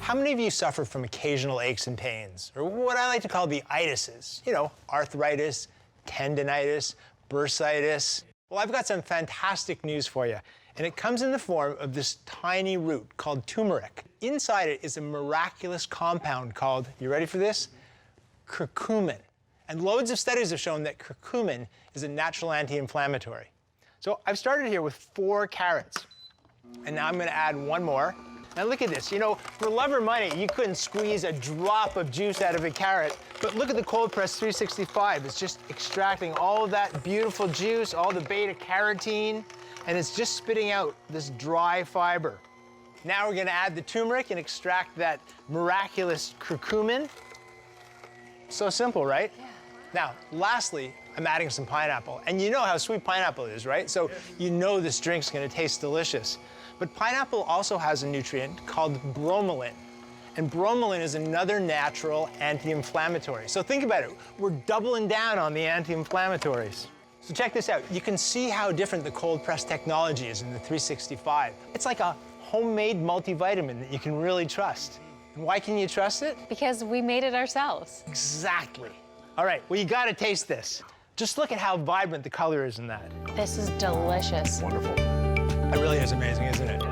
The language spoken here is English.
How many of you suffer from occasional aches and pains, or what I like to call the itises? You know, arthritis, tendinitis, bursitis. Well, I've got some fantastic news for you, and it comes in the form of this tiny root called turmeric. Inside it is a miraculous compound called, you ready for this? Curcumin. And loads of studies have shown that curcumin is a natural anti-inflammatory. So I've started here with 4 carrots, and now I'm going to add 1 more. Now look at this. You know, for love or money, you couldn't squeeze a drop of juice out of a carrot, but look at the cold press 365. It's just extracting all of that beautiful juice, all the beta carotene, and it's just spitting out this dry fiber. Now we're going to add the turmeric and extract that miraculous curcumin. So simple, right? Yeah. Now, lastly, I'm adding some pineapple. And you know how sweet pineapple is, right? So you know this drink's going to taste delicious. But pineapple also has a nutrient called bromelain. And bromelain is another natural anti-inflammatory. So think about it. We're doubling down on the anti-inflammatories. So check this out. You can see how different the cold press technology is in the 365. It's like a homemade multivitamin that you can really trust. And why can you trust it? Because we made it ourselves. Exactly. All right, well, you gotta taste this. Just look at how vibrant the color is in that. This is delicious. Wonderful. It really is amazing, isn't it?